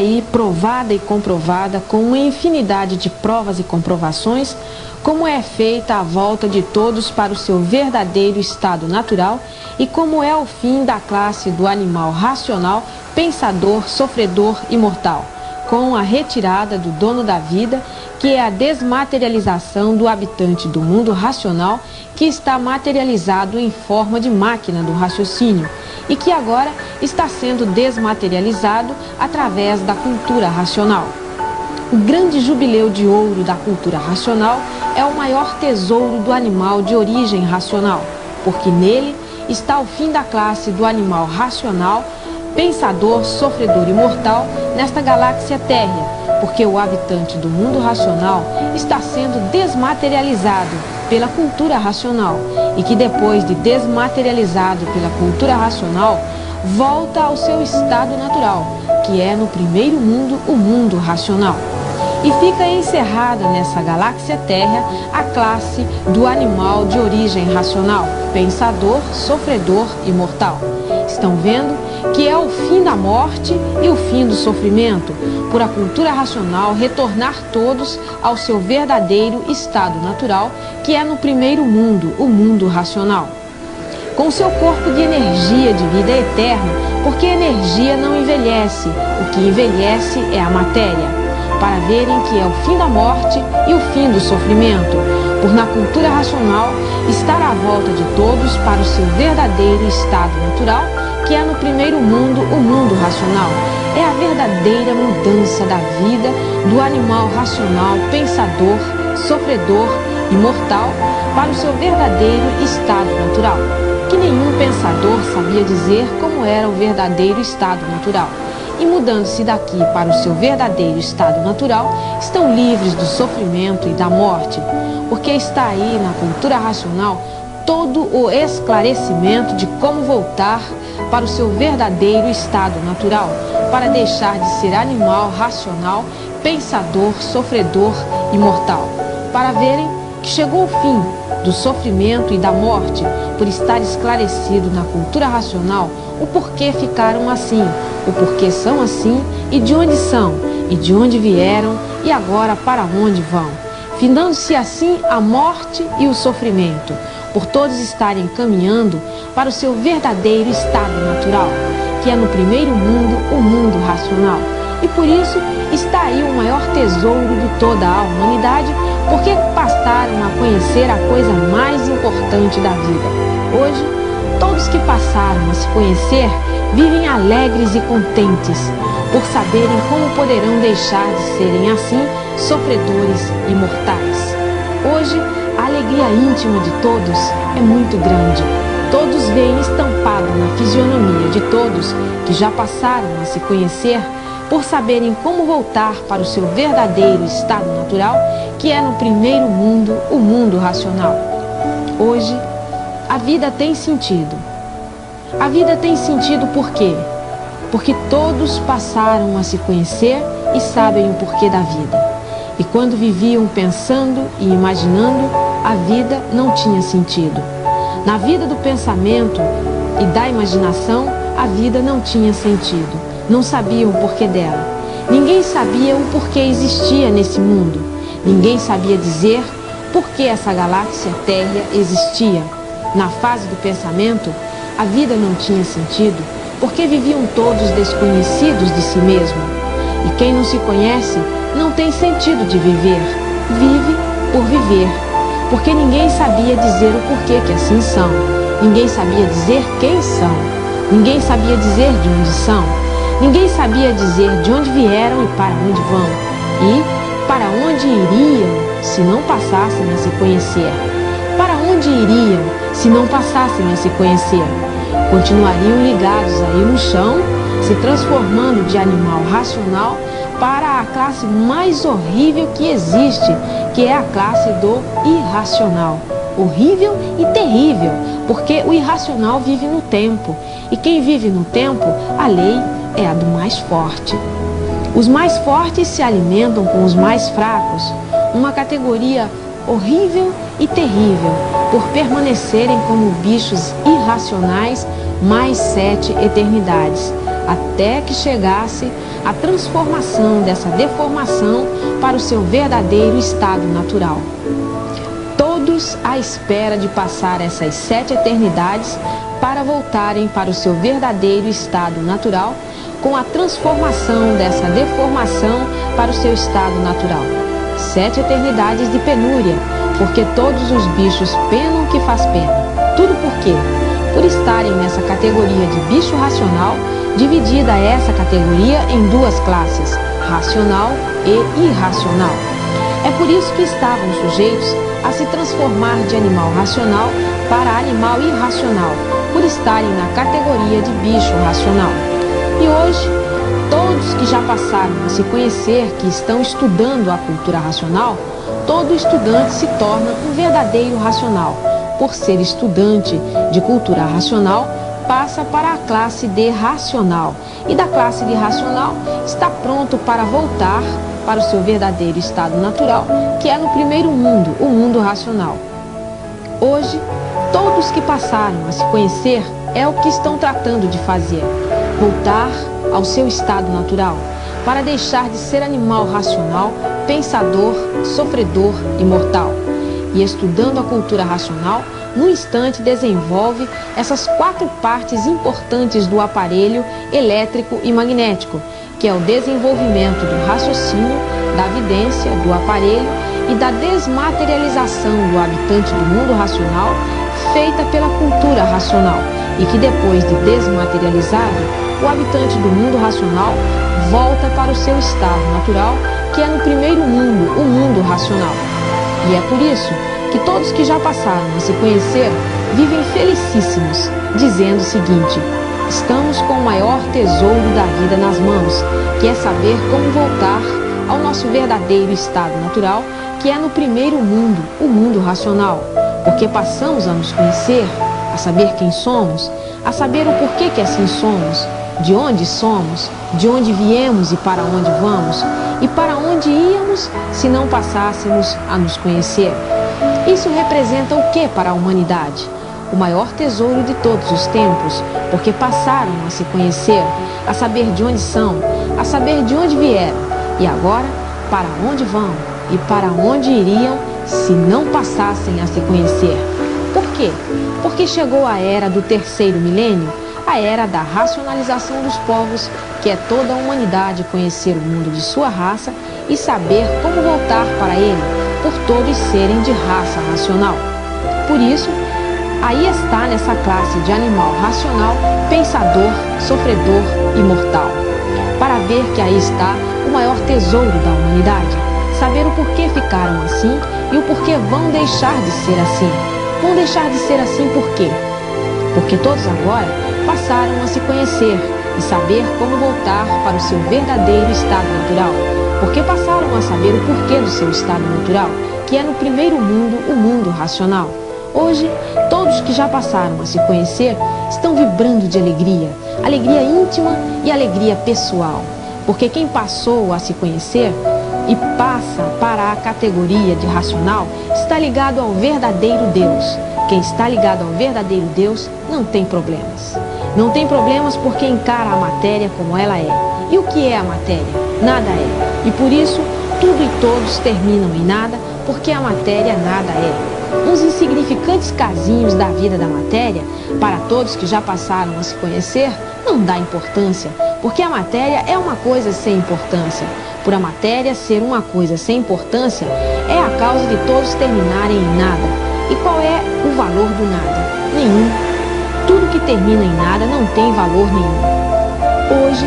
aí provada e comprovada com uma infinidade de provas e comprovações, como é feita a volta de todos para o seu verdadeiro estado natural e como é o fim da classe do animal racional, pensador, sofredor e mortal, com a retirada do dono da vida, que é a desmaterialização do habitante do mundo racional, que está materializado em forma de máquina do raciocínio e que agora está sendo desmaterializado através da cultura racional. O grande jubileu de ouro da cultura racional é o maior tesouro do animal de origem racional, porque nele está o fim da classe do animal racional, pensador, sofredor e mortal nesta galáxia térrea, porque o habitante do mundo racional está sendo desmaterializado pela cultura racional e que depois de desmaterializado pela cultura racional, volta ao seu estado natural, que é no primeiro mundo, o mundo racional. E fica encerrada nessa galáxia térrea a classe do animal de origem racional, pensador, sofredor e mortal. Estão vendo que é o fim da morte e o fim do sofrimento, por a cultura racional retornar todos ao seu verdadeiro estado natural, que é no primeiro mundo, o mundo racional. Com seu corpo de energia de vida eterna, porque a energia não envelhece, o que envelhece é a matéria, para verem que é o fim da morte e o fim do sofrimento, por na cultura racional estar à volta de todos para o seu verdadeiro estado natural, que é no primeiro mundo, o mundo racional. É a verdadeira mudança da vida do animal racional, pensador, sofredor e mortal para o seu verdadeiro estado natural, que nenhum pensador sabia dizer como era o verdadeiro estado natural. E mudando-se daqui para o seu verdadeiro estado natural, estão livres do sofrimento e da morte, porque está aí na cultura racional todo o esclarecimento de como voltar para o seu verdadeiro estado natural, para deixar de ser animal racional, pensador, sofredor e mortal, para verem que chegou o fim do sofrimento e da morte, por estar esclarecido na cultura racional o porquê ficaram assim, o porquê são assim e de onde são, e de onde vieram e agora para onde vão, findando-se assim a morte e o sofrimento, por todos estarem caminhando para o seu verdadeiro estado natural, que é no primeiro mundo, o mundo racional. E por isso está aí o maior tesouro de toda a humanidade, porque passaram a conhecer a coisa mais importante da vida. Hoje, todos que passaram a se conhecer vivem alegres e contentes, por saberem como poderão deixar de serem assim sofredores e mortais. Hoje, a alegria íntima de todos é muito grande. Todos veem estampado na fisionomia de todos que já passaram a se conhecer, por saberem como voltar para o seu verdadeiro estado natural, que é no primeiro mundo, o mundo racional. Hoje, a vida tem sentido. A vida tem sentido por quê? Porque todos passaram a se conhecer e sabem o porquê da vida. E quando viviam pensando e imaginando, a vida não tinha sentido. Na vida do pensamento e da imaginação, a vida não tinha sentido. Não sabiam o porquê dela. Ninguém sabia o porquê existia nesse mundo. Ninguém sabia dizer por que essa galáxia térrea existia. Na fase do pensamento, a vida não tinha sentido, porque viviam todos desconhecidos de si mesmo. E quem não se conhece não tem sentido de viver. Vive por viver. Porque ninguém sabia dizer o porquê que assim são. Ninguém sabia dizer quem são. Ninguém sabia dizer de onde são. Ninguém sabia dizer de onde vieram e para onde vão. E para onde iriam se não passassem a se conhecer. Para onde iriam se não passassem a se conhecer? Continuariam ligados aí no chão, se transformando de animal racional para a classe mais horrível que existe, que é a classe do irracional. Horrível e terrível, porque o irracional vive no tempo, e quem vive no tempo, a lei é a do mais forte. Os mais fortes se alimentam com os mais fracos, uma categoria horrível e terrível, por permanecerem como bichos irracionais mais 7 eternidades, até que chegasse a transformação dessa deformação para o seu verdadeiro estado natural. Todos à espera de passar essas 7 eternidades para voltarem para o seu verdadeiro estado natural, com a transformação dessa deformação para o seu estado natural. 7 eternidades de penúria, porque todos os bichos penam que faz pena. Tudo por quê? Por estarem nessa categoria de bicho racional, dividida essa categoria em 2 classes, racional e irracional. É por isso que estavam sujeitos a se transformar de animal racional para animal irracional, por estarem na categoria de bicho racional. E hoje, todos que já passaram a se conhecer que estão estudando a cultura racional, todo estudante se torna um verdadeiro racional. Por ser estudante de cultura racional, passa para a classe de racional. E da classe de racional, está pronto para voltar para o seu verdadeiro estado natural, que é no primeiro mundo, o mundo racional. Hoje, todos que passaram a se conhecer é o que estão tratando de fazer. Voltar ao seu estado natural, para deixar de ser animal racional, pensador, sofredor e mortal. E estudando a cultura racional, no instante desenvolve essas 4 partes importantes do aparelho elétrico e magnético, que é o desenvolvimento do raciocínio, da vidência, do aparelho e da desmaterialização do habitante do mundo racional, feita pela cultura racional, e que depois de desmaterializado, o habitante do mundo racional volta para o seu estado natural, que é no primeiro mundo, o mundo racional. E é por isso que todos que já passaram a se conhecer vivem felicíssimos, dizendo o seguinte: estamos com o maior tesouro da vida nas mãos, que é saber como voltar ao nosso verdadeiro estado natural, que é no primeiro mundo, o mundo racional, porque passamos a nos conhecer, a saber quem somos, a saber o porquê que assim somos, de onde somos, de onde viemos e para onde vamos, e para onde íamos se não passássemos a nos conhecer. Isso representa o que para a humanidade? O maior tesouro de todos os tempos, porque passaram a se conhecer, a saber de onde são, a saber de onde vieram, e agora para onde vão e para onde iriam se não passassem a se conhecer. Por quê? Porque chegou a era do 3º milênio, a era da racionalização dos povos, que é toda a humanidade conhecer o mundo de sua raça e saber como voltar para ele, por todos serem de raça racional. Por isso, aí está nessa classe de animal racional, pensador, sofredor e mortal. Para ver que aí está o maior tesouro da humanidade, saber o porquê ficaram assim e o porquê vão deixar de ser assim. Vão deixar de ser assim por quê? Porque todos agora passaram a se conhecer e saber como voltar para o seu verdadeiro estado natural. Porque passaram a saber o porquê do seu estado natural, que é no primeiro mundo, o mundo racional. Hoje, todos que já passaram a se conhecer estão vibrando de alegria, alegria íntima e alegria pessoal. Porque quem passou a se conhecer e passa para a categoria de racional está ligado ao verdadeiro Deus. Quem está ligado ao verdadeiro Deus não tem problemas. Não tem problemas porque encara a matéria como ela é. E o que é a matéria? Nada é. E por isso, tudo e todos terminam em nada, porque a matéria nada é. Uns insignificantes casinhos da vida da matéria, para todos que já passaram a se conhecer, não dá importância, porque a matéria é uma coisa sem importância. Por a matéria ser uma coisa sem importância, é a causa de todos terminarem em nada. E qual é o valor do nada? Nenhum. Tudo que termina em nada não tem valor nenhum. Hoje,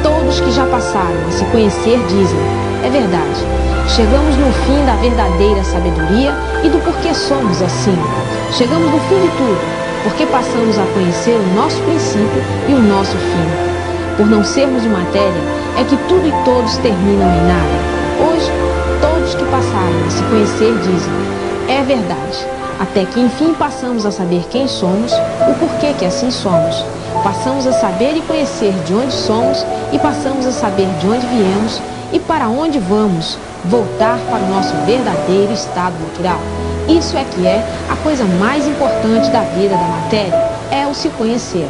todos que já passaram a se conhecer dizem: é verdade, chegamos no fim da verdadeira sabedoria e do porquê somos assim. Chegamos no fim de tudo, porque passamos a conhecer o nosso princípio e o nosso fim. Por não sermos de matéria, é que tudo e todos terminam em nada. Hoje, todos que passaram a se conhecer dizem: é verdade, até que enfim passamos a saber quem somos, o porquê que assim somos. Passamos a saber e conhecer de onde somos e passamos a saber de onde viemos e para onde vamos, voltar para o nosso verdadeiro estado natural. Isso é que é a coisa mais importante da vida da matéria, é o se conhecer.